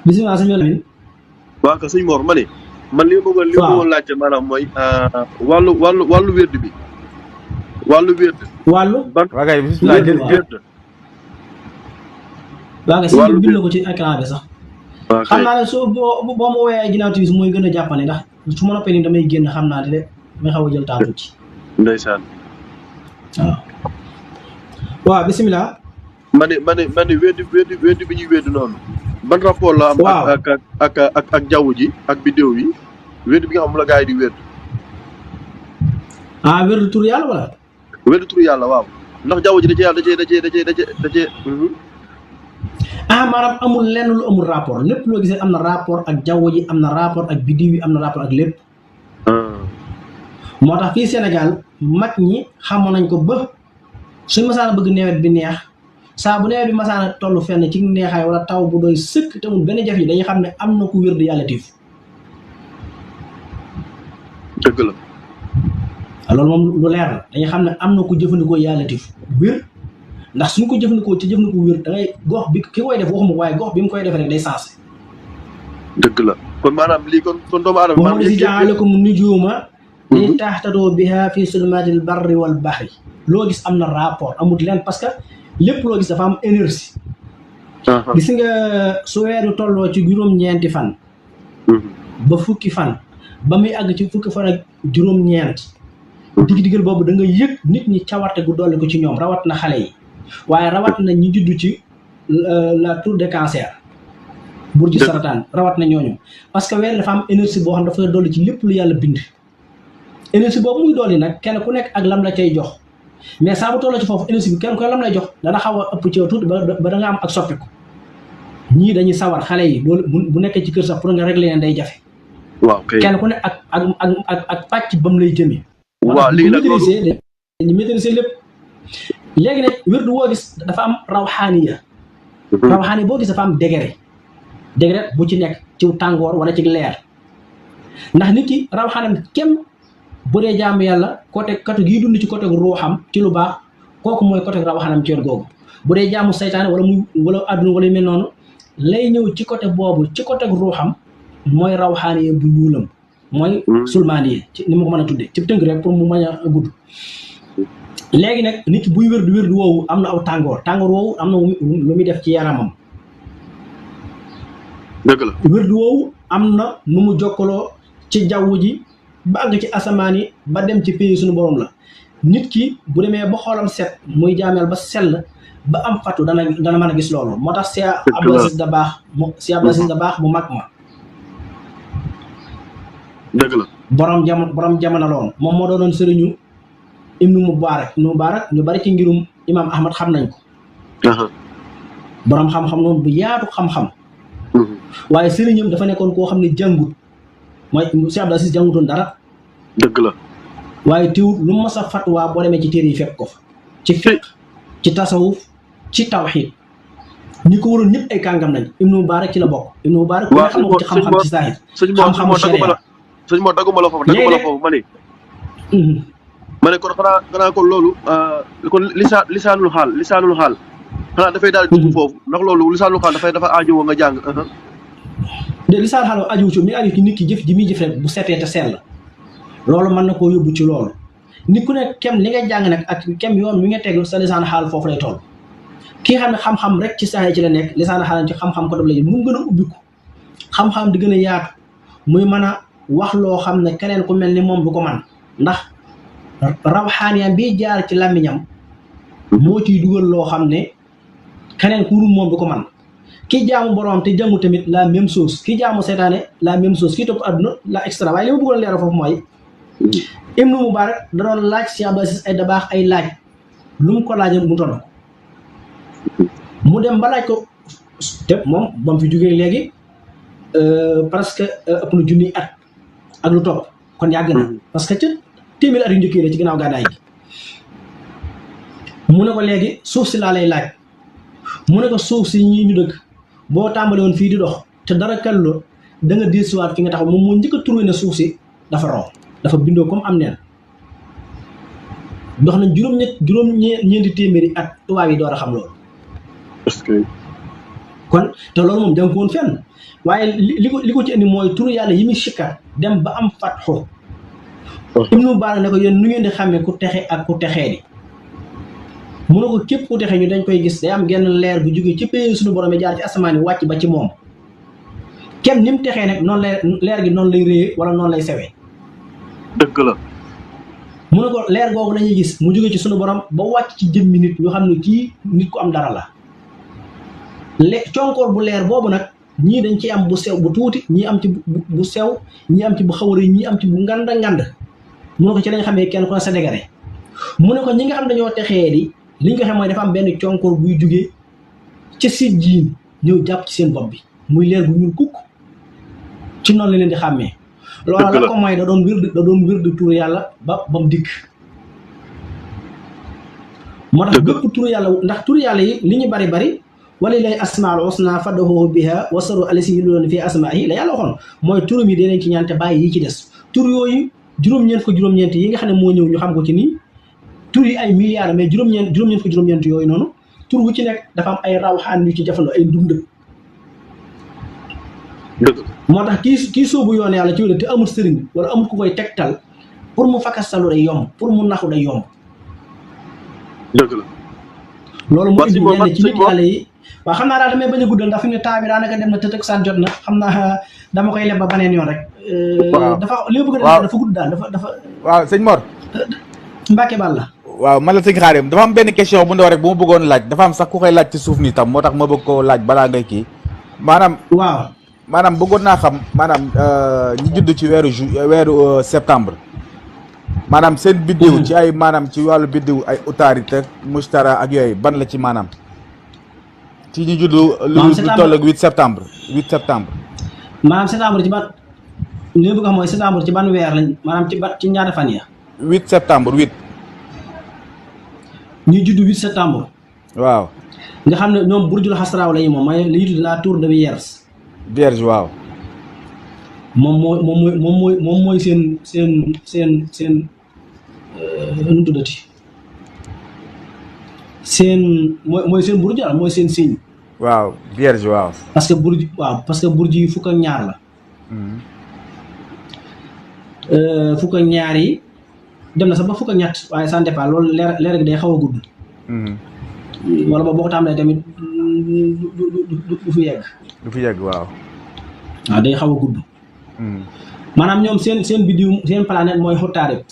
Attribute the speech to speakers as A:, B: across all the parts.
A: bisimilah sëñ Lamine.
B: waaw ka sëñ Mor ma ne man li ma bëggoon laajte maanaam mooy wàllu wérd bi wàllu wérd ban
C: waa kay bisimilah
B: wérd
A: waa kay sëñ bi bind ko ci écran bi sax xam naa ne soo boo ma woowee ginnaaw timis mooy gën a jàppane ndax su ma noppee nii damay génn xam naa de may xaw a jël temps tuuti
B: ndeysaan
A: waaw bisimilah
B: ma ne wérd bi ñuy wérd noonu ban rapport la am ak jaww ji ak bidéew yi wérd bi nga xam la gars yi di wérd
A: wérd tur yàlla wala
B: wérd tur yàlla waaw ndax jaww ji da cee
A: maanaam amul lenn lu amul rapport lépp loo gisee am na rapport ak jaww ji am na rapport ak biddiw yi am na rapport ak lépp moo tax fii Sénégal mag ñi xamoon nañ ko ba suñ masaana bëgg nawet bi neex saa bu nawet bi masaana toll fenn ci neexaay wala taw bu doy sëkk te mun benn jafe yi dañuy xam ne am na ku wér di yàlla tiif
B: dëgg la
A: loolu moom lu leer la dañuy xam ne am na ku jëfandikoo yàlla tiif wér ndax suñ ko jëfandikoo ci jëfandikoo wér da ngay gox bi ki koy def waxuma waaye gox bi mu koy defee rek day sensé
B: dëgg la kon maanaam lii kon doomu aadama
A: moom si jaalakum nujuuma li taxtatoo biha fi sulumatil barri wal bahri loo gis am na rapport amut leen parce que lépp loo gis dafa am énergie gis nga su weeru tolloo ci juróom-ñeenti fan ba fukki fan ba muy àgg ci fukki fan ak juróom-ñeent digg-diggal boobu da nga yëg nit ñi cawarte gu dolli ko ci ñoom rawat na xale yi waaye rawat na ñi juddu ci la tour de cancer burju sarataan rawat na ñooñu parce que weer dafa am énergie boo xam dafa dolli ci lépp lu yàlla bind énergie boobu muy dolli nag kenn ku nekk ak lam la cay jox mais saa bu tolloo ci foofu énergie bi kenn ku lam lay jox dana xaw a ëpp ci yow tuuti ba da nga am ak soppiku ñii dañuy sawar xale yi loolu bu nekkee ci kër sax pour nga régler leen day jafe
B: waaw kay
A: kenn ku ne ak pàcc ba mu lay jëmee
B: waaw lii nag loolu
A: ñu maîtriser lépp léegi nag wérdu woo gis dafa am rawxaaniya rawxaaniya boo gis dafa am degré bu ci nekk ci tàngoor wala ci leer ndax nit ki rawxaanam kenn bu dee jaamu yàlla côté gii dund ci côté ruuxam ci lu baax kooku mooy côté rawxaanam ci yoon googu bu dee jaamu saytaane wala àdduna wala yu mel noonu lay ñëw ci côté boobu ci côté ruuxam mooy rawxaaniya bu ñuulam mooy sulmaaniya ci ni ma ko mën a tuddee ci tënk rek pour mu mën a gudd léegi nag nit ki buy wérdu woowu am na aw tàngoor woowu am na lu muy def ci yaramam
B: dëgg la
A: wérdu woowu am na nu mu jokkaloo ci jaww ji ba àgg ci asamaan yi ba dem ci pays suñu borom la nit ki bu demee ba xoolam set muy jaameel ba sell ba am fatu dana mën a gis loolu moo tax Cheikh Abdou Aziz Dabakh mu mag ma
B: dëgg la
A: borom jamono loon moom moo doonoon sëriñu Ibnu Mubarak ñu bari ci ngirum Imam Ahmad xam nañ ko borom xam-xam noonu bu yaatu xam-xam waaye sëriñam dafa nekkoon koo xam ne jàngut mooy Cheikh Abdou Aziz jàngutoon dara
B: dëgg la
A: waaye teewul lu mos a fatwaa boo demee ci téere yi fekk ko fa ci fiqh ci tasawuf ci tawxiid ñi ko waroon ñëpp ay kàngam nañ Ibnu Mubarak ci la bokk Ibnu Mubarak ku ne xam ko ci xam-xam ci saahir xam-xamu sharia
B: sëñ moo dagguma la foofu ma ne kon xanaa kon loolu kon lisaanul xaal xanaa dafay daal di dugg foofu ndax loolu lisaanul xaal dafa aajowoo nga jàng
A: de lisaanul xaal aajowu ci mi aju ci nit ki jëf ji muy jëf rek bu setee te sell loolu mën na koo yóbbu ci loolu nit ku nekk kem li nga jàng nag ak kem yoon mi nga teg sa lisaanul xaal foofu lay toll ki nga xam ne xam-xam rek ci saa ci la nekk lisaanul xaal ci xam-xam ko def la mu gën a ubbiku xam-xam di gën a yaatu muy mën a wax loo xam ne keneen ku mel ni moom du ko man ndax rawxaaniyam bi jaar ci làmmiñam moo ciy dugal loo xam ne keneen ku dul moom du ko man ki jaamu borom te jàngu tamit la même chose ki jaamu seytaane la même chose ki topp àdduna la extra waaye li ma bëggoon leeral foofu mooy Ibnu Mubarak da doon laaj Cheikh Abdou Aziz ay dabaax ay laaj lu mu ko laajoon mu tontu mu dem ba laaj ko te moom ba mu fi jógee léegi presque ëpp na junniy at ak lu topp kon yàgg na parce que ca téeméeri at yu njëkk la ci ginnaaw gàddaay gi mu ne ko léegi suuf si laa lay laaj mu ne ko suuf si ñi ñu dëkk boo tàmbale woon fii di dox te dara kalloo da nga dellusiwaat fi nga taxaw moom moo njëkk a trouvé ne suuf si dafa ron dafa bindoo comme am neen dox nañ juróom-ñeenti téeméeri at tubaab yi door a xam loolu kon te loolu moom dem ko woon fenn waaye li ko ci indi mooy turu yàlla yi muy sikkar dem ba am fatxu Ibnu Baara ne ko yéen nu ngeen di xàmmee ku texe ak ku texee di mu ne ko képp ku texe ñu dañ koy gis day am genn leer bu jógee ci pay suñu borom yi jaar ci asamaan yi wàcc ba ci moom kenn ni mu texee nag noonu lay leer gi noonu lay réyee wala noonu lay sewee
B: dëgg la
A: mu ne ko leer googu lañuy gis mu jógee ci suñu borom ba wàcc ci jëmmi nit ñu xam ne kii nit ku am dara la conkoor bu leer boobu nag ñii dañ ci am bu sew bu tuuti ñii am ci bu sew ñii am ci bu xaw a rëy ñii am ci bu ngand mu ne ko ci lañ xamee kenn ku ne sa dégare mu ne ko ñi nga xam dañoo texee di li ñu ko xam mooy dafa am benn conkoor buy jugee ca si jiin ñëw jàpp ci seen bopp bi muy leer bu ñuul kukk ci noonu la leen di xàmmee loola la ko mooy da doon wird turu yàlla ba mu dikk moo tax bépp turu yàlla ndax turu yàlla yi li ñu bari wala lay asmaul husna fad'uhu biha wasaru alasi yuluna fi asma'ihi la yàlla waxoon mooy turam yi dinañ ci ñaan te bàyyi yi ci des tur yooyu juróom-ñeent yi nga xam ne moo ñëw ñu xam ko ci nii tur yi ay milliards mais juróom-ñeent yooyu noonu tur wu ci nekk dafa am ay rawxaan yu ci jafandoo ay ndundëm moo tax kii sóobu yoon yàlla ci wér te amul sëriñ wala amul ku koy tegtal pour mu fakkastalu day yomb pour mu naxu day yomb
B: dëgg la
A: loolu moo indi ñenn ci nit yàlla yi waaw xam naa daal damay bañ a guddal ndax fi mu ne temps bi daanaka dem na te saan jot na xam naa dama koy leb ba baneen yoon rek dafa li ma bëgg a dafa gudd daal dafa
C: waaw sëñ Mor
A: Mbacke Balla
C: waaw man la sëñ Xaadim dafa am benn question bu ndaw rek bu ma bëggoon laaj dafa am sax ku koy laaj ci suuf nii tam moo tax ma bëgg koo laaj balaa ngay kii maanaam bëggoon naa xam maanaam ñi judd ci weeru septembre maanaam seen biddiw ci ay maanaam ci wàllu biddiw ay utaarit ak mustara ak yooyu ban la ci maanaam ci ñu judd lu toll ak 8 septembre
A: maanaam septembre ci ban li bëgg a xam mooy septembre ci ban weer lañ maanaam ci ñaata fan ya
C: 8 septembre 8
A: ñu judd 8 septembre
C: waaw
A: nga xam ne ñoom burjul xasraaw la ñu moom mooy li ñu tudd la tour de vierge waaw moom mooy seen nu tuddati mooy seen burj la mooy seen signe
C: waaw vierge waaw
A: parce que burj yi fukk ak ñaar la fukk ak ñaar yi dem na sax ba fukk ak ñett waaye ça dépend loolu leer gi day xaw a gudd wala ba boo ko tàmbalee tamit du fi yegg waaw day xaw a gudd maanaam ñoom seen biddiw seen planète mooy xotaarit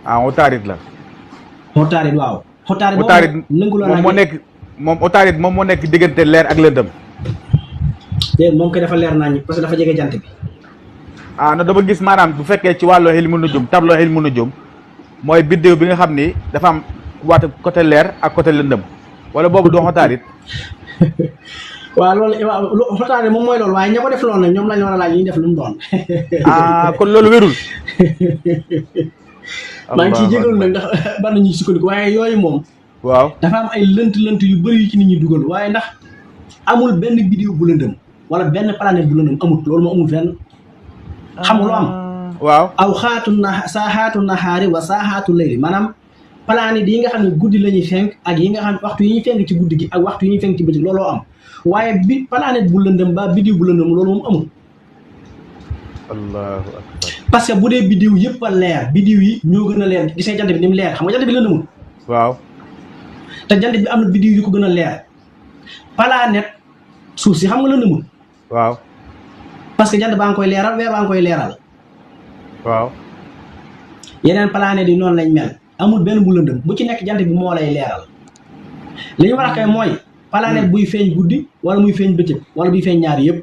C: xotaarit la
A: xotaarit waaw
C: xotaarit moom xotaarit moom moo nekk diggante leer ak lëndëm
A: déedéet moom koy dafa leer nañ parce que dafa jege jant bi
C: no dama gis maanaam bu fekkee ci wàllu ilmu nujum tableau ilmu nujum mooy biddiw bi nga xam ni dafa am waat côté leer ak côté lëndëm wala boobu doo xotaarit
A: waaw loolu xotaarit moom mooy loolu waaye ña ko def loolu nag ñoom lañ war a laaj ñuy def lu mu doon
C: kon loolu wérul
A: maa ngi ciy jégalu nag ndax ban nañuy sukkandiku waaye yooyu moom
C: waaw
A: dafa am ay lënt yu bëri yu ci nit ñi dugal waaye ndax amul benn biddiw bu lëndëm wala benn planète bu lëndëm amul loolu moo amul fenn xam nga lu am
C: waaw
A: aw saaxaatu naxaari wa saaxaatu layli maanaam planète yi nga xam ne guddi la ñuy fenk ak yi nga xam waxtu yi ñuy fenk ci guddi gi ak waxtu yi ñuy fenk ci bëccëg looloo am waaye bi planète bu lëndëm ba biddiw bu lëndëm loolu moom amul
C: allahu akbar
A: parce que bu dee biddiw yëpp a leer biddiw yi ñoo gën a leer gis nga jant bi ni mu leer xam nga jant bi lëndëmul
C: waaw
A: te jant bi am na biddiw yu ko gën a leer planète suuf si xam nga lëndëmul
C: waaw
A: parce que jant baa ngi koy leeral weer baa ngi koy leeral
C: waaw
A: yeneen planète yi noonu lañ mel amul benn bu lëndëm bu ci nekk jant bi moo lay leeral li ñu war a kay mooy planète buy feeñ guddi wala muy feeñ bëccëg wala buy feeñ ñaar yëpp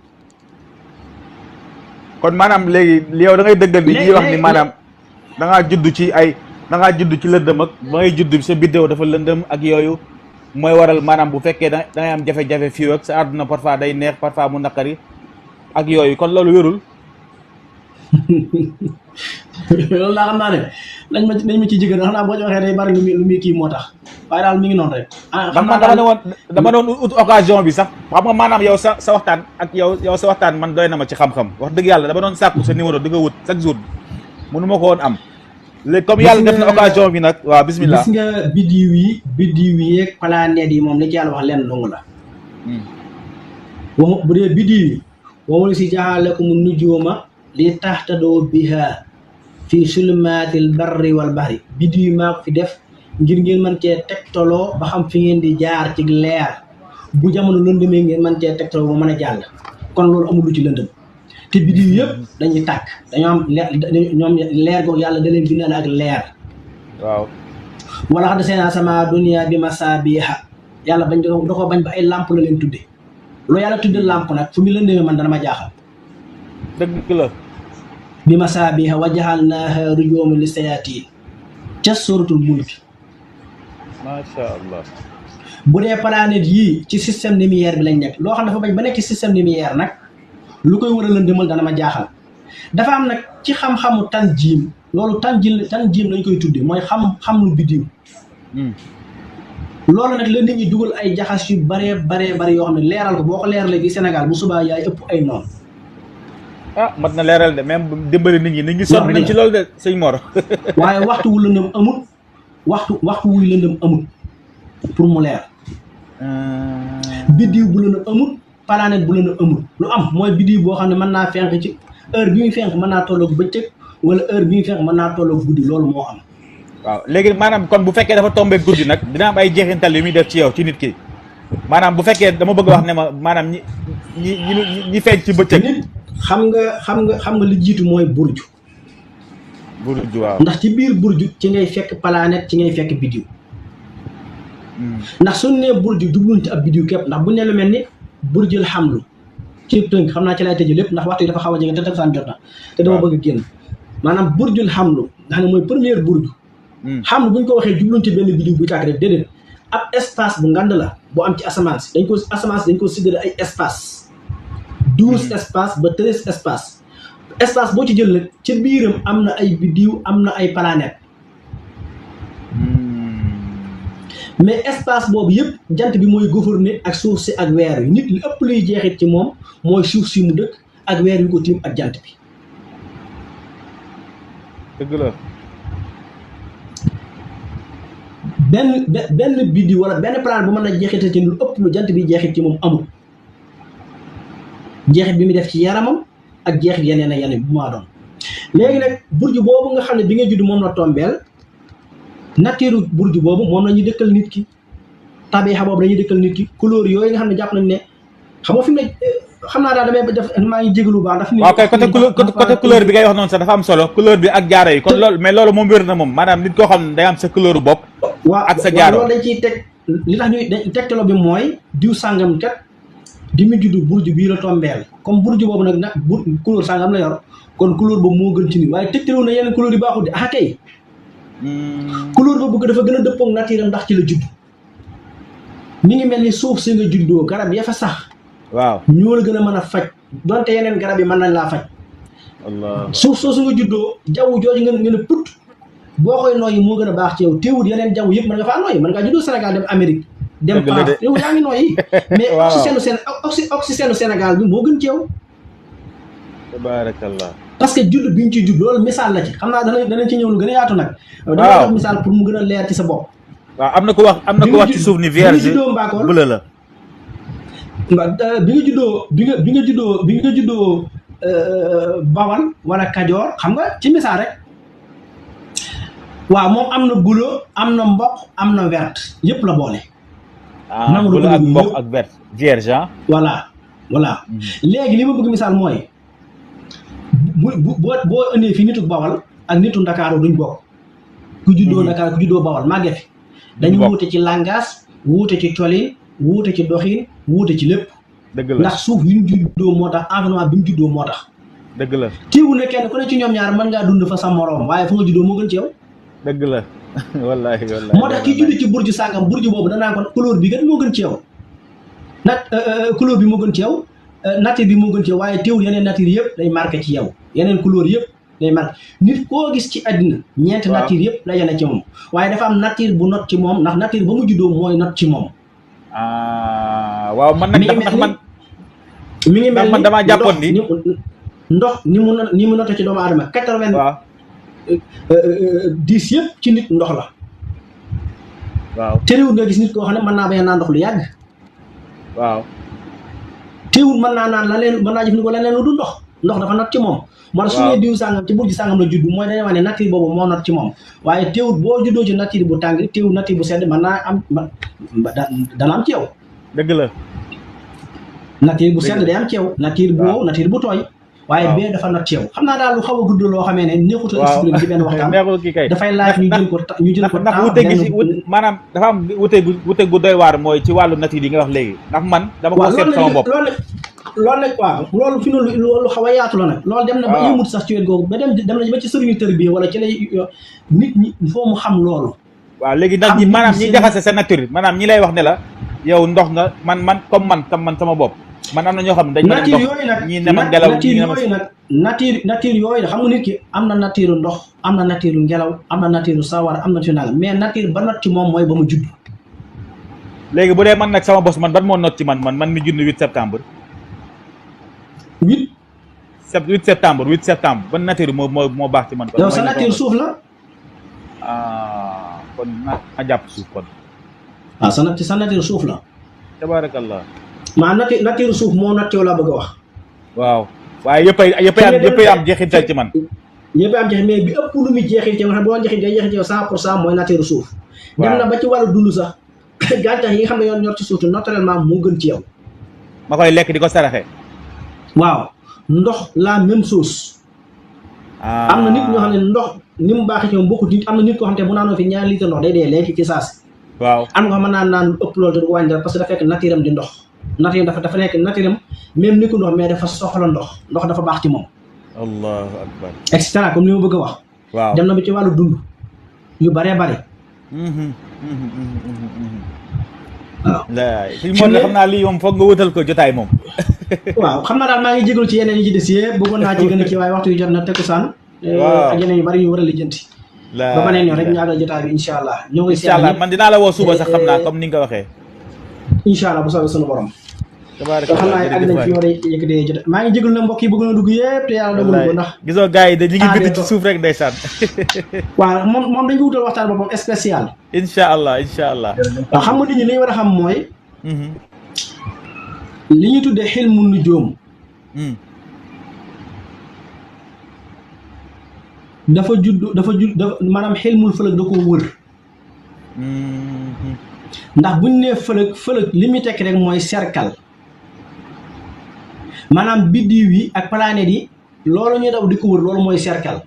C: kon maanaam léegi yow da ngay dëggal ni ñuy wax ni maanaam da ngaa judd ci lëndëm ak ba ngay judd sa biddéew dafa lëndëm ak yooyu mooy waral maanaam bu fekkee da ngay am jafe-jafe fii ak sa àdduna parfois day neex parfois mu naqari ak yooyu kon loolu wérul
A: loolu laa xam naa ne nañ ma ci jigéen xam naa boo ci waxee day bari lu muy kii moo tax waaye daal mi ngi noonu rek
C: xam naa dama doon ut occasion bi sax xam nga maanaam yow sa waxtaan ak yow sa waxtaan man doy na ma ci xam-xam wax dëgg yàlla dama doon sàkku sa numéro di nga wut chaque jour mënu ma ko woon am léegi comme yàlla def na occasion bi nag waaw bismillah
A: gis nga biddiw yi ak planètes yi moom li ci yàlla wax lenn dong la bu dee biddiw yi wamul si jaxalakum nujuuma li tahtadoo biha fi sulumaatil barri wal bahri biddiw yi maa ko fi def ngir ngeen mën cee tegtaloo ba xam fi ngeen di jaar ci leer bu jamono lëndëmee ngeen mën cee tegtaloo ba mën a jàll kon loolu amul lu ci lëndëm te biddiw yëpp dañuy tàkk dañoo am ñoom leer googu yàlla da leen bindal ak leer
C: waaw
A: wala xadd seenaa sama dunia bi masaabiha yàlla bañ da ko bañ ba ay lamp la leen tudde loolu yàlla tudde lamp nag fu mu lëndëmee man dana ma jaaxal
C: dëgg la
A: bi masaabiha wa jaxalnaaha rujuuman li sayaatiin ca suratul mulk
C: macha allah.
A: bu dee planète yii ci système lumière bi lañ nekk loo xam dafa bañ ba nekk ci système lumière nag lu koy war a lëndëmal dana ma jaaxal dafa am nag ci xam-xamu tanjiim loolu tanjiim lañ koy tudde mooy xam lu biddiw loolu nag la nit ñi dugal ay jaxas yu bare yoo xam ne leeral ko boo ko leeralee fii Sénégal bu subaa yaay ëpp ay noonu
C: mat na leeral de même dimbali nit ñi sonn nañ ci loolu de sëñ Mor
A: waaye waxtu wu lëndëm amul waxtu wuy lëndëm amul pour mu leer biddiw bu lëndëm amul planète bu lëndëm amul lu am mooy biddiw boo xam ne mën naa fenk ci heure bi muy fenk mën naa tolloog bëccëg wala heure bi muy fenk mën naa tolloog guddi loolu moo am
C: waaw léegi maanaam kon bu fekkee dafa tombé guddi nag dina am ay jeexintal yu muy def ci yow ci nit ki maanaam bu fekkee dama bëgg a wax ne ma maanaam ñi feeñ ci bëccëg
A: nit xam nga li jiitu mooy burju
C: waaw
A: ndax ci biir burju ci ngay fekk planète ci ngay fekk biddiw ndax suñu nee burju jubluñ ci ab biddiw képp ndax bu ne lu mel ni burjul xamlu ci tënk xam naa ci lay tëjee lépp ndax waxtu yi dafa xaw a jege te takkusaan jot na te dama bëgg a génn maanaam burjul xamlu nga xam ne mooy première burju xamlu bu ñu ko waxee jubluñ ci benn biddiw bu tàkk def déedéet ab espace bu ngand la bu am ci asamaan si dañ ko séddale ay espace 12 espace ba 13 espace boo ci jël nag ci biiram am na ay biddiw am na ay planète mais espace boobu yëpp jant bi mooy gouverner ak suuf si ak weer wi nit li ëpp luy jeexit ci moom mooy suuf si mu dëkk ak weer wi ko tiim ak jant bi
C: dëgg la
A: benn biddiw wala benn planète bu mën a jeexital ci lu ëpp lu jant bi jeexit ci moom amul jeexit bi mu def ci yaramam ak jeexit yeneen ak yeneen bu maa doon léegi nag burju boobu nga xam ne bi nga judd moom la tombeel nature burju boobu moom la ñuy dëkkal nit ki tabixa boobu dañuy dëkkal nit ki couleur yooyu nga xam ne jàpp nañ ne xam nga fi mu ne xam naa daal damay def maa ngi jégalu baax ndax
C: waaw kay côté couleur bi ngay wax noonu sax dafa am solo couleur bi ak jaaro yi kon loolu mais loolu moom wér na moom maanaam nit koo xam ne day am sa couleur bopp ak sa jaaro
A: loolu dañ ciy teg li tax ñuy tegtaloo bi mooy diw sàngam kat di mu juddu burju bii la tombeel comme burju boobu nag couleur sàngam la yor kon couleur boobu moo gën ci nit waaye tegtaloo na yeneen couleur yi baaxul di ah kay couleur boobu dafa gën a dëppoog nature ndax ci la judd mi ngi mel ni suuf si nga juddoo garab ya fa sax
C: waaw
A: ñoo la gën a mën a faj donte yeneen garab yi mën nañ laa faj suuf soosu nga juddoo jaww jooju nga a put boo koy nooyi moo gën a baax ci yow teewul yeneen jaww yëpp mën nga faa nooyi mën ngaa juddoo Sénégal dem Amérique dem France yow yaa ngi nooyi mais oxygène Sénégal bi moo gën ci yow
C: tabarakallah
A: parce que judd bi ñu ci judd loolu misaal la ci xam naa danañ ci ñëw lu gën a yaatu nag dama wax misaal pour mu gën a leer ci sa bopp
C: waaw am na ko wax ci suuf ni vierge bleu la
A: bi nga juddoo Bawal wala Kajoor xam nga ci misaal rek waaw moom am na bleu am na mboq am na vert yëpp la boole
C: bleu ak mboq ak vert vierge
A: voilà léegi li ma bëgg misaal mooy boo indee fi nitu Bawal ak nitu Ndakaaru duñ bokk ku juddoo Ndakaaru ku juddoo Bawal màggee fi dañu wuute ci langage wuute ci colin wuute ci doxin wuute ci lépp
C: dëgg la
A: ndax suuf yi ñu juddoo moo tax environnement bi mu juddoo moo tax
C: dëgg la
A: teewul ne kenn ku ne ci ñoom ñaar mën ngaa dund fa sa moroom waaye fa nga juddoo moo gën ci yow
C: dëgg la wallaahi
A: moo tax kii judd ci burju sàngam burju boobu danaa ko couleur bi kat moo gën ci yow couleur bi moo gën ci yow nature bi moo gën ci yow waaye teewul yeneen nature yëpp day marqué ci yow yeneen couleur yëpp day marqué nit koo gis ci àddina ñeenti nature yëpp la yene ci moom waaye dafa am nature bu not ci moom ndax nature ba mu juddoo mooy not ci moom
C: waaw man nag ndax man
A: mi ngi mel
C: man damaa jàppoon ni
A: ndox ni mu noté ci doomu aadama 10 yëpp ci nit ndox la
C: waaw
A: terewul nga gis nit koo xam ne mën naa bañ a naan ndox lu yàgg
C: waaw
A: teewul mën naa naan mën naa jëfandikoo leneen lu du ndox dafa not ci moom. moo tax su ñu diw sàngam ci burji sàngam la judd mooy dañuy wax ne nature boobu moo not ci moom waaye teewul boo juddoo ci nature bu tàng teewul nature bu sedd mën naa am dana am ci yow.
C: dëgg la.
A: nature bu sedd day am ci yow. nature bu wow nature bu tooy. waaye bee dafa not ci yow xam naa daal lu xaw a gudd loo xamee ne neexut a expliquer ci benn waxtaan. dafay laaj ñu jël ko
C: ndax wute gi si maanaam dafa am wute gu doy waar mooy ci wàllu nature yi nga wax léegi ndax man dama ko seet sama bopp
A: loolu nag waaw loolu fi noonu loolu xaw a yaatu la nag loolu dem na ba yëmut sax ci wet googu ba dem na ba ci sëriñu tër bi wala ci lay nit ñi foo mu xam loolu.
C: waaw léegi nag ñi maanaam ñi jaxase sa nature maanaam ñi lay wax ne la yow ndox nga man comme man sama bopp man am na ñoo xam ne dañ
A: nature yooyu nag
C: ñi nema ngelaw
A: nature yooyu nag nature yooyu xam nga nit ki am na nature ndox am na nature ngelaw am na nature sawar am na nature nangam mais nature ba not ci moom mooy ba mu judd.
C: léegi bu dee man nag sama bos man ban moo not ci man mi judd 8 septembre 8 septembre ban nature moo baax ci man.
A: yow sa nature suuf la.
C: kon na jàpp suuf kon.
A: sa nature suuf la.
C: tabaarakallah.
A: maa nature suuf moo natt yow laa bëgg a wax.
C: waaw waaye yëppay am jeexital ci man.
A: yëppay am jeexit mais bi ëpp lu muy jeexit ci man boo jeexit day jeexit yow 100% mooy nature suuf. dem na ba ci wàllu dund sax gàncax yi nga xam ne yoon ñor ci suuf naturellement moo gën ci yow.
C: ma koy lekk di ko saraxe.
A: waaw ndox la même chose. am na nit ñoo xam ne ndox ni mu baaxee ci moom bokkut nit am na nit koo xam te bu naanoo fi 2 litre ndox day dee léegi ci saasi.
C: waaw am
A: nga xam ne naan ëpp loolu te du ko wàññi dara parce que dafa fekk nature am di ndox. nature dafa nekk nature am même ni ko ndox mais dafa soxla ndox dafa baax ci moom.
C: allahu akbar.
A: et cetera comme ni ma bëgg a wax.
C: waaw
A: dem na bi ci wàllu dund yu bëree bëri. waaw.
C: fi mu ne xam naa lii moom foog nga wutal ko jotaay moom.
A: waaw xam naa daal maa ngi jégalu ci yeneen yi ci des yëpp bëggoon naa ci gën a kii waaye waxtu yu jot na tekkusaan.
C: waaw
A: ak yeneen yu bëri yu war a lijjanti. ba beneen yoon rek ñu àggal jotaay bi incha allah. ñoo ngi
C: incha allah man dinaa la woo suba sax xam naa comme ni nga ko waxee.
A: incha allah bu soobee sunu borom. xam naa ak nañ fi war a yëkkatee jotaay maa ngi jégalu na mbokk yi bëgg na dugg yëpp te yàlla dogalu ko ndax.
C: gisoo gars yi dañu ngi bind ci suuf rek ndeysaan.
A: waaw moom dañ ko wutal waxtaan boppam spécial.
C: incha allah.
A: waaw xam nga nit ñi li ñu war a xam mooy. li ñuy tuddee xilmu nujuum. dafa judd maanaam xilmul fëlëg da koo wër. ndax buñ nee fëlëg li muy tekki rek mooy cercle. maanaam biddiw yi ak planètes yi loolu ñuy daw di ko wër loolu mooy cercle.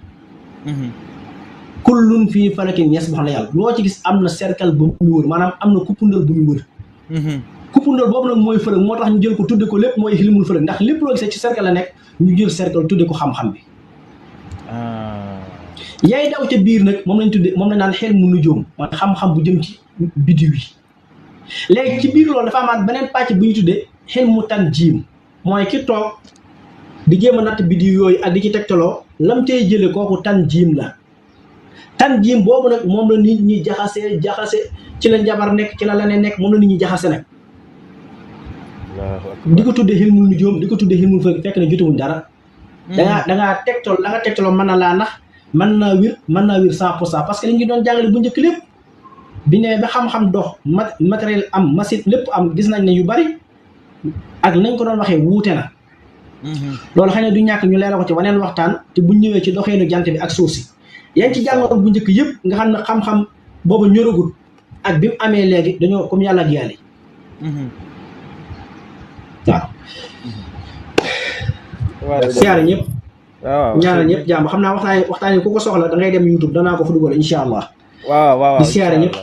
A: kullun fii falakin yasbax la yàlla loo ci gis am na cercle bu muy wër maanaam am na kuppundal bu muy wër. kuppundal boobu nag mooy fëlëg moo tax ñu jël ko tudde ko lépp mooy xilmul fëlëg ndax lépp loo gisee ci cercle la nekk ñu jël cercle tudde ko xam-xam bi. yaay daw ca biir nag moom lañ naan xilmu nujuum mooy xam-xam bu jëm ci biddiw yi. léegi ci biir loolu dafa amaat beneen pàcc bu ñu tuddee xilmu tanjiim mooy ki toog di jéem a natt biddiw yooyu ak di ci tegtaloo lam cay jële kooku tanjiim la. tanjiim boobu nag moom la nit ñi jaxase ci la njabar nekk ci la leneen nekk moom la nit ñi jaxase nag. di ko tuddee xilmul nujuum di ko tuddee xilmul fekk na jotewuñ dara. dangaa tegtal la nga tegtaloo mën na laa nax mën naa wir 100% parce que li ñu doon jàngale bu njëkk lépp bi ne ba xam-xam dox matériel am machine lépp am gis nañ ne yu bari ak nañ ko doon waxee wuute na. loolu xëy na du ñàkk ñu leeral ko ci waneen waxtaan te buñ ñëwee ci doxeenu jant bi ak suuf si yaa ngi ci jàngoon bu njëkk yëpp nga xam ne xam-xam boobu ñoragul ak bi mu amee léegi dañoo comme yàlla ak yàlla. waaw. siyaare ñëpp.
C: waaw
A: ñaanal ñëpp jàmm xam naa waxtaan ku ko soxla da ngay dem YouTube danaa ko fa dugal incha allah.
C: waaw
A: di siyaare ñëpp.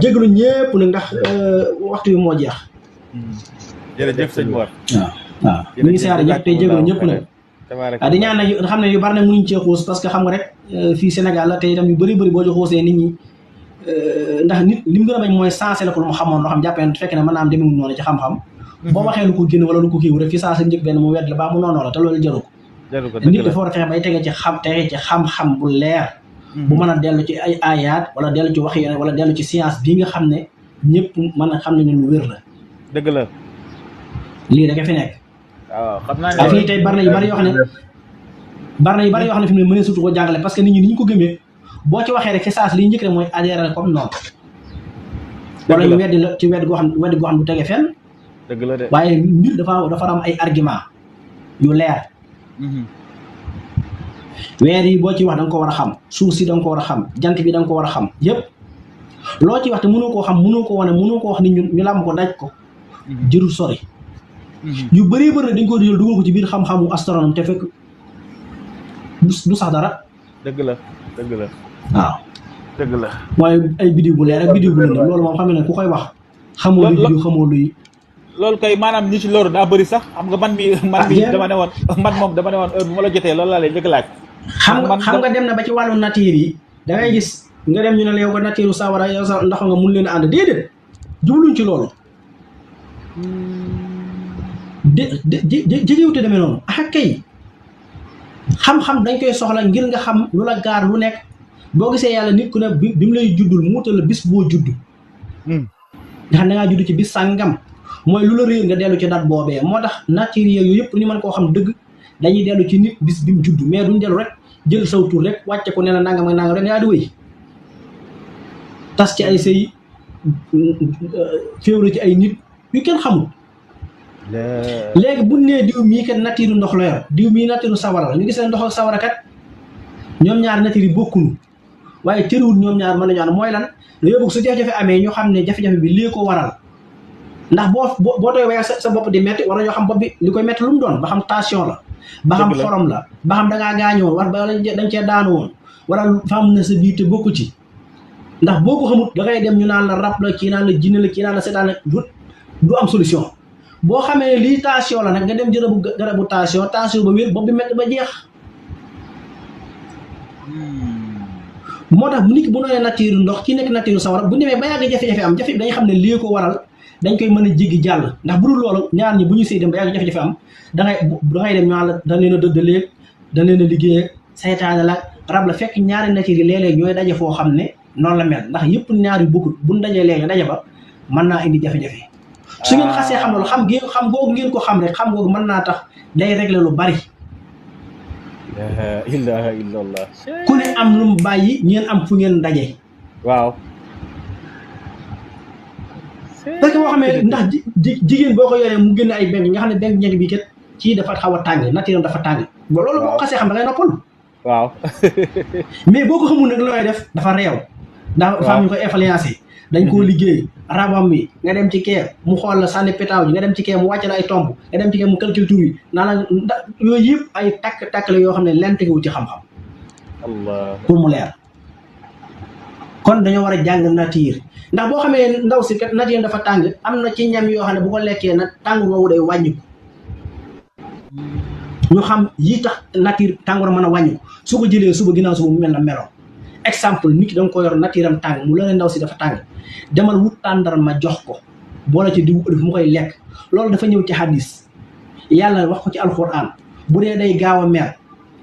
A: jéglu ñëpp nag ndax waxtu bi moo jeex.
C: jërëjëf sëñ Mor.
A: waaw ñu ngi siyaare ñëpp tey jéglu ñëpp nag. di ñaan nag xam ne yu bari nag mënuñ cee xuus parce que xam nga rek fii Sénégal la te itam yu bëri boo ci xuusee nit ñi ndax nit li mu gën a bañ mooy sensé la ko lu mu xamoon loo xam jàppee fekk ne mën naa am demewuñ noonu ci xam-xam. boo waxee lu ko génn wala lu ko kiiw rek fi saa sa njëkk benn mu wedd la baa mu noonoo la te loolu jaru ko nit dafa war a fexe bay tege ci xam-xam bu leer bu mën a dellu ci ay ayaat wala dellu ci wax yeneen wala dellu ci science bii nga xam ne ñëpp mën a xam ne lu wér la.
C: dëgg la.
A: lii rek a fi nekk.
C: waaw xam naa ne
A: fii tey bari na yu bari yoo xam ne fi mu ne mënee surtout ko jàngale parce que nit ñi ni ñu ko gëmee boo ci waxee rek ci saas li njëkk rek mooy adhéré comme noonu. wala ñu weddi la ci wedd goo xam du tege fenn
C: dëgg la de.
A: waaye mbir dafa am ay argument yu leer. weer yi boo ci wax da nga ko war a xam, suuf si da nga ko war a xam, jant bi da nga ko war a xam yépp loo ci wax te mënoo koo xam, mënoo ko wane, mënoo ko wax ni ñu làmb ko daj ko jërul sori. yu bëree bëri dañ ko jël dugal ko ci biir xam-xamu astronome te fekk du sax dara.
C: dëgg la dëgg la.
A: waaw
C: dëgg la.
A: mooy ay biddiw bu leer ak biddiw bu lëndëm loolu moom xam ne ku koy wax xamoo luy biddiw xamoo luy.
C: loolu kay maanaam ñi ci loolu daa bëri sax xam nga man mi dama ne woon heure bu ma la jotee loolu laa lay njëkk laaj.
A: xam nga dem na ba ci wàllu nature yi da ngay gis nga dem ñu ne la yow ko nature sawara yow sa ndax nga mun leen a ànd déedéet jubluñ ci loolu. jegewute demee noonu ak kay xam-xam dañ koy soxla ngir nga xam lu la gaar lu nekk boo gisee yàlla nit ku ne bi mu lay juddul mu wutal la bis boo judd. nga xam ne dangaa judd ci bis sàngam mooy lu la réer nga dellu ci dat boobee moo tax nature yooyu yëpp ñu mën koo xam dëgg dañuy dellu ci nit bis bi mu judd mais duñ dellu rek jël saw tur rek wàcce ko ne la nangam ak nangam rek yaa di wéy tas ci ay sëy féewlu ci ay nit yu kenn xamul. léegi bu nee diw mii kat nature ndox la yor diw mii nature sawara la ñu gis ne ndox ak sawara kat ñoom ñaar nature yi bokkuñu waaye tëriwul ñoom ñaar mën nañu ànd mooy lan dañoo bëgg su jafe-jafe amee ñu xam ne jafe-jafe bi lii ko waral ndax boo doy waaye sa bopp di metti war nañoo xam bopp bi li koy metti lu mu doon ba xam tension la ba xam xorom la ba xam dangaa gaañoon war ba dañ cee daanu woon wala fam na sa biir te bokku ci ndax boo ko xamut da ngay dem ñu naan la rab la kii naan la jinne la kii naan la seetaan la du am solution. boo xamee lii tension la nag nga dem jël garabu tension ba wér bopp bi métti ba jeex. moo tax nit ki bu nooyee nature ndox ki nekk nature sawara bu demee ba yàgg jafe-jafe am jafe dañuy xam ne lii ko waral dañ koy mën a jéggi jàll ndax bu dul loolu ñaar ñi bu ñu siy dem ba yàgg jafe-jafe am dangay dem ñu la dañ leen a dëddaleeg dañ leen a liggéey saytaane la rab la fekk ñaari nature yi léeg-léeg ñooy daje foo xam ne noonu la mel ndax yëpp ñaar yu bokkul buñ dajee léegi daje ba mën naa indi jafe-jafe. su ngeen xasee xam loolu xam googu ngeen ko xam rek xam googu mën naa tax day régler lu bari.
C: la ilaha illallah.
A: ku ne am lu mu bàyyi ngeen am fu ngeen daje.
C: waaw.
A: parce que boo xamee ndax jigéen boo ko yoree mu génne ay benn nga xam ne benn ñeent bi kat kii dafa xaw a tàng nature dafa tàng. waaw loolu boo xasee xam da ngay noppal.
C: waaw.
A: mais boo ko xamul nag looy def dafa réew. ndax femme ñu koy influencé. dañ koo liggéey rabam bi nga dem ci kee mu xool la sànni pétaaw ji nga dem ci kee mu wàcc la ay tomb nga dem ci kee mu calcul tur yi naan la yooyu yëpp ay takk la yoo xam ne leen tegewu ci xam-xam.
C: Allah
A: pour mu leer. kon dañoo war a jàng nature ndax boo xamee ndaw si kat nature dafa tàng am na ci ñam yoo xam ne bu ko lekkee nag tàng woowu day wàññiku. ñu xam yi tax nature tàngoor mën a wàññiku su ko jëlee suba ginnaaw suba mu mel na meloon. exemple nit ki da nga ko yor nature am tàng mu la ne ndaw si dafa tàng demal wut tàndarma jox ko boole ci diw ëllëg mu koy lekk loolu dafa ñëw ci hadis yàlla wax ko ci alxuraan bu dee day gaaw a mer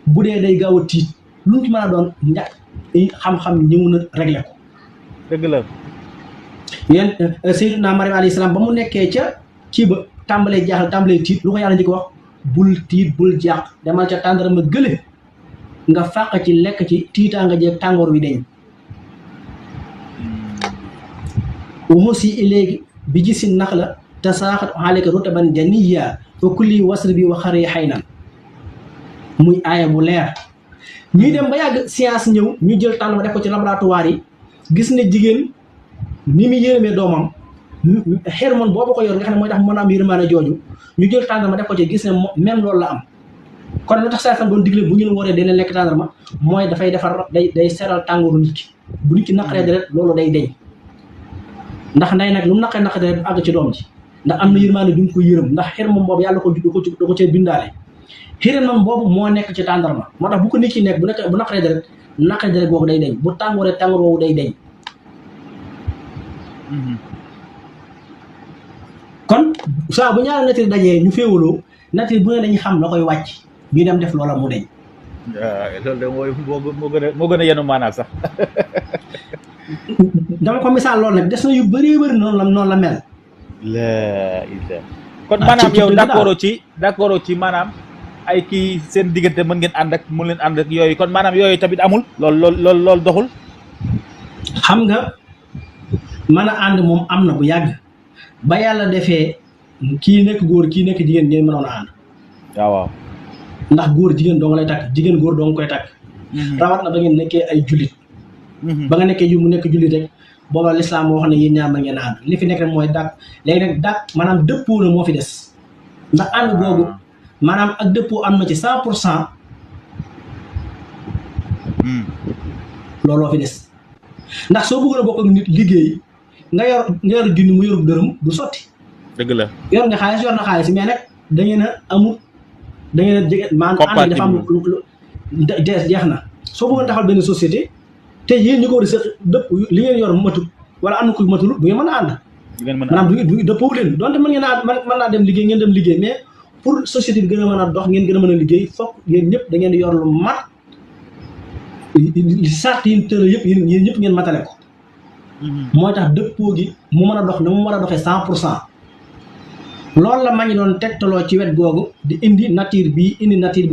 A: bu dee day gaaw a tiit lu mu ci mën a doon xam-xam ñëw na réglé ko.
C: dëgg la.
A: yéen Sayyidina Mariam alayhi salaam ba mu nekkee ca kii ba tàmbalee jaaxal tàmbalee tiit lu ko yàlla njëkk wax bul tiit bul jaax demal ca tàndarma gële. nga fàq ci lekk ci tiitaa nga jeeg tàngoor wi deñ waxusi léegi bi gisi nax la te saaxat aleyka rutaban janiyya fa kulli wasri bi waxaree xaynan muy aaya bu leer ñuy dem ba yàgg science ñëw ñu jël tànn ma def ko ci laboratoire yi gis ne jigéen ni mu yërëmee doomam hormone boobu ko yor nga xam ne mooy tax mën a am yërmaane jooju ñu jël tànn ma def ko ci gis ne même loolu la am kon lu tax saa xam doon digle bu ñu waree dina lekk tàndarma mooy dafay defar day seral tàngooru nit ki bu nit ki naqaree deret loolu day deñ ndax nday nag lu mu naqaree deret du àgg ci doom ji ndax am na yërmaane duñ ko yërëm ndax xir moom boobu yàlla ko da ko cee bindaale xir moom boobu moo nekk ci tàndarma moo tax bu ko nit ki nekk bu naqaree deret boobu day deñ bu tàngooree tàngoor boobu day deñ kon saa bu ñaari nature dajee ñu féewaloo nature bu ne dañuy xam la koy wàcc ñu dem def loola mu deñ.
C: loolu de moo gën a yenu maanaam sax.
A: dama ko misaal loolu nag des na yu bëree bëri noonu la mel.
C: kon maanaam yow d'accord ci maanaam ay kii seen diggante mën ngeen ànd ak mën leen ànd ak yooyu kon maanaam yooyu tamit amul loolu doxul.
A: xam nga mën a ànd moom am na bu yàgg ba yàlla defee kii nekk góor kii nekk jigéen ngeen mënoon a ànd.
C: waaw.
A: ndax góor jigéen doo nga lay takk jigéen góor doo nga koy takk. rawat na ba ngeen nekkee ay jullit. ba nga nekkee mu nekk jullit rek booba lislaam moo wax ne yéen ñaar ma ngeen ànd li fi nekk rek mooy dàq léegi nag dàq maanaam dëppoo na moo fi des ndax ànd boobu maanaam ak dëppoo am na ci 100%. looloo fi des ndax soo bëggoon a bokk ak nit liggéey nga yor junni mu yor dërëm du sotti.
C: dëgg la
A: yor nga xaalis yor na xaalis mais nag da ngeen a amul da ngeen a jege maanaam ànd dafa am lu jeex na soo bëggoon taxal benn société te yéen ñu ko war a seq dëpp li ngeen yor matut wala am na ku matul du ngeen mën a ànd. maanaam du dëppoo leen donte mën ngeen a mën naa dem liggéey ngeen dem liggéey mais pour société bi gën a mën a dox ngeen gën a mën a liggéey foog yéen ñëpp da ngeen di yor lu mat li sart yi tëral yëpp yéen ñëpp ngeen matale ko. mooy tax dëppoo gi mu mën a dox na mu war a doxee 100%. loolu la ma ngi doon tegtaloo ci wet googu di indi nature bi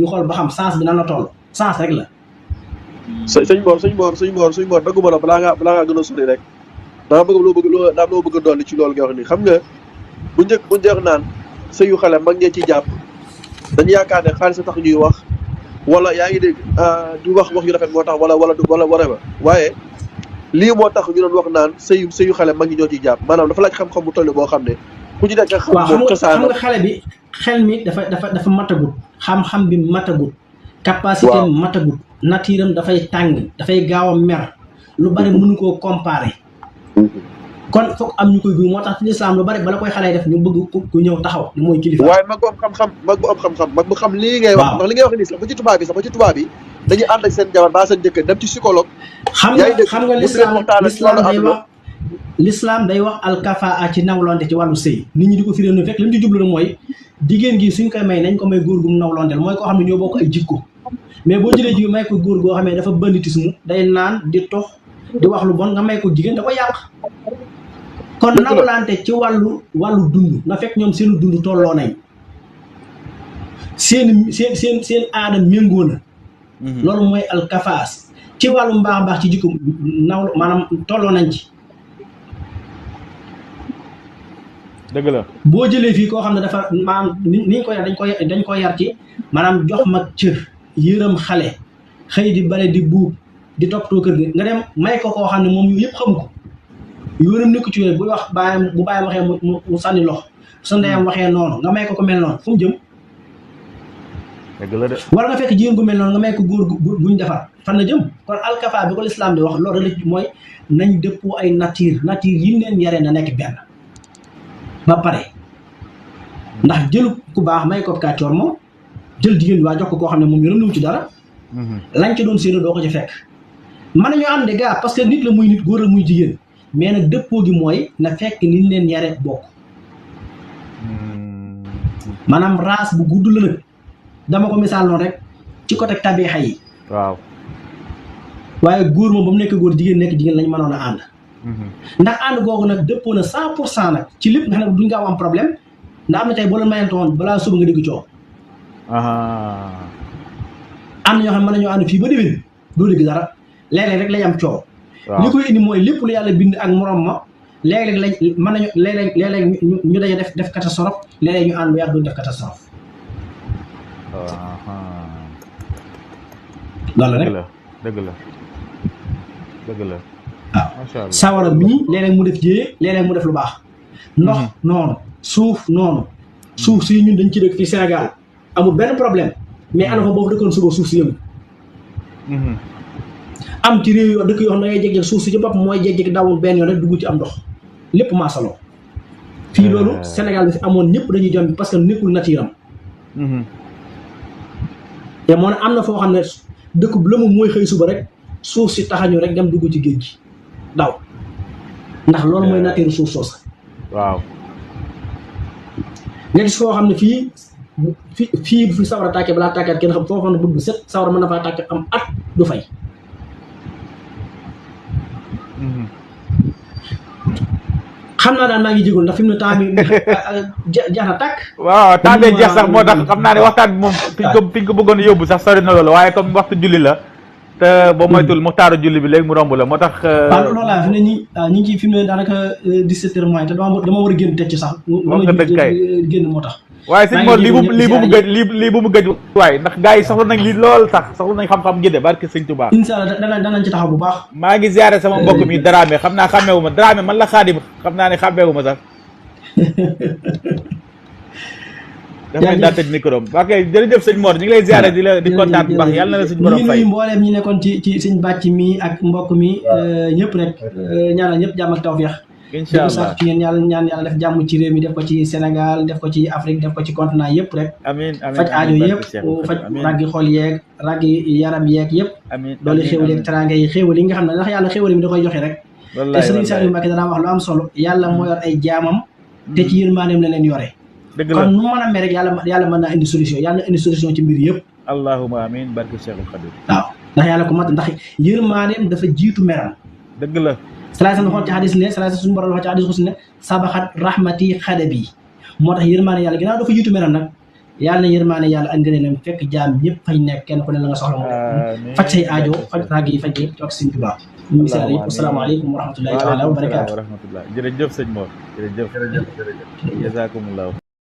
A: xool ba xam sens bi nan la toll sens rek la.
B: sëñ Mor dagguma la balaa ngaa gën a sori rek daa loo bëgg a dolli ci loolu nga wax ni xam nga bu njëkk naan sëyu xale mag ngeen ci jàpp dañu yaakaar ne xaalis a tax ñuy wax wala yaa ngi dégg di wax yu rafet moo tax wala whatever waaye lii moo tax ñu doon wax naan sëyu xale mag ñi ñoo ciy jàpp maanaam dafa laaj xam-xam bu toll boo xam ne ku ci nekk
A: xam nga xale bi xel mi dafa matagut xam-xam bi matagut capacité matagut nature am dafay tàng dafay gaaw a mer lu bari mënu koo comparer. kon foog am ñu koy gu moo tax ci lislaam lu bari bala koy xale def ñu bëgg ku ñëw taxaw ni mooy kilifa.
B: waaye mag bu am xam-xam mag bu xam lii ngay wax. ndax li ngay wax nii sax ba ci tubaab yi dañuy ànd ak seen jabar ba seen jëkkër dem ci psychologue.
A: xam nga lislaam day wax alkafaa ci nawlonte ci wàllu sëy nit ñi di ko firée no fekk li mu ci jublu mooy jigéen gi suñ koy may nañ ko may góor gu mu nawlonteel mooy koo xam ne ñoo bokk ay jikko mais boo jëlee jigéen may ko góor goo xam ne dafa banditisme day naan di tox di wax lu bon nga may ko jigéen da ko yàq. kon nawlante ci wàllu dund na fekk ñoom seenu dund tolloo nañ seen aada méngoo na. loolu mooy alkafaas ci wàllu mbaax ci jikko maanaam tolloo nañ ci.
C: dëgg la
A: boo jëlee fii koo xam ne dafa maanaam ni ñu ko yar dañ ko yar ci maanaam jox mag cër yërëm xale xëy di bale di buub di toppatoo kër gi nga dem may ko koo xam ne moom yooyu yëpp xam ko yoonam nekku ci yooyu bu bàyyam waxee mu sànni lox sa ndeyam waxee noonu nga may ko mel noonu fu mu jëm.
C: dëgg la de
A: wala nga fekk jigéen gu mel noonu nga may ko góor guñ defar fan la jëm kon alkafa bi ko lislaam di wax loolu rek mooy nañ dëppoo ay nature yi mu leen yaree na nekk benn ba pare ndax jëlu ku baax may ko kàccoor moom jël jigéen bi waa jox ko koo xam ne moom yoonam ñëw ci dara. lañ ci doon séenoo doo ko ci fekk. mën nañoo am de gars parce que nit la muy nit góor la muy jigéen mais nag dëppoo gi mooy na fekk ni ñu leen yare bokk. maanaam race bu gudd la nag dama ko misaal noonu rek ci côté tabixa yi.
C: waaw.
A: waaye góor moom ba mu nekk góor jigéen nekk jigéen lañ mënoon a ànd. ndax ànd googu nag dëppoo na 100% nag ci lépp nga xam ne duñ gaaw am problème ndax am na tey boo leen mayantoon balaa suba nga dégg coow. am na ñoo xam ne mën nañoo ànd fii ba déwén doo dégg dara léeg-léeg rek lay am coow. li koy indi mooy lépp lu yàlla bind ak morom ma léeg-léeg lañ mën nañu léeg-léeg ñu daje def catastrophe léeg-léeg ñu ànd lu yàgg duñ def catastrophe. loolu rek
C: dëgg la.
A: waaw sawara mii léeg-léeg mu def jéye léeg-léeg mu def lu baax. ndox noonu suuf noonu. suuf si ñun dañ ci dëkk fii Sénégal amul benn problème mais ana fa boobu dëkkoon suba suuf si yëngu. am ci réew yoo dëkk yoo xam ne da ngay jékki suuf si ci bopp mooy jékki dawul benn yoon rek dugg ci am ndox lépp maasaloo. fii loolu Sénégal bi fi amoon ñëpp dañuy jom parce que nekkul nature am. te moo ne am na foo xam ne dëkk bu lëmu mooy xëy suba rek suuf si taxañu rek dem dugg ci géej gi daw ndax loolu mooy nature suuf soosa.
C: waaw.
A: nga gis foo xam ne fii bu fi sawara tàkkee balaa tàkkaat kenn xam foo xam ne bëgg set sawara mën na faa tàkk am at du fay. xam naa daal maa ngi jégalu ndax fi mu ne temps bi jeex na tàkk.
C: waaw temps jeex sax moo tax xam naa ne waxtaan bi moom fi ñu ko bëggoon a yóbbu sax sori na loolu waaye comme waxtu julli la te boo moytul muxtaaru julli bi léegi mu romb la moo tax
A: waaw loolu laa fi ne ñi ñi ngi ci fi mu ne daanaka 17 heures moins te dama war a génn teg ci sax
C: wax nga dëgg kay
A: génn moo tax
C: waaye sëñ Mor lii bu mu gëj lii bu mu gëj waaye ndax gars yi soxla nañ lii lool sax soxla nañ xam-xam gi de barke sëñ Touba
A: incha allah danañ ci taxaw bu baax
C: maa ngi ziare sama mbokk mi Dramé xam naa xàmmeewu ma Dramé man la Xaadim xam naa ne xàmmeewu ma sax dafa mel daa tëj micro am ok jërëjëf sëñ Mor ñu ngi lay ziare di kontaan bu baax yàlla na la suñu borom fay
A: ñu mbooleem ñi nekkoon ci sëñ bàcc mi ak mbokk mi ñëpp rek ñaanal ñëpp jàmm ak tawfeex
C: incha allah
A: sax ci yéen ñaan yàlla def jàmm ci réew mi def ko ci Sénégal def ko ci Afrique def ko ci continent yëpp rek
C: amiin
A: faj aajo yëpp faj raggi xol yeeg raggi yaram yeeg yëpp doole xéwal yeeg teraanga yi xéwal yi nga xam ne ndax yàlla xéwal mi da koy joxe rek te Sëriñ Saliou Mbacké danaa wax lu am solo yàlla moo yor ay jaamam te ci yërmandeem la leen yore kon nu mën a mel rek yàlla mën naa indi solution yàlla indi solution ci mbir yëpp
C: allahumma amiin barke Cheikhul Khadim
A: waaw ndax yàlla ko mat ndax yërmandeem dafa jiitu meram
C: dëgg la
A: salaay sa xool ci xadis ne salaay sa suñu borom wax ci xadis xus ne sabaxat rahmati xadabi moo tax yërmaane yàlla ginnaaw dafa jiitu meram nag yàlla na yërmaane yàlla ak ngëneelam fekk jaam ñëpp fañ nekk kenn ku ne la nga soxla mu faj say aajo faj rag yi faj yëpp ci ak sëñ Tuubaa ñu ngi siyaare yëpp asalaamaaleykum wa rahmatullahi taala wa barakaatu
C: jërëjëf sëñ Mor jërëjëf jazakumullahu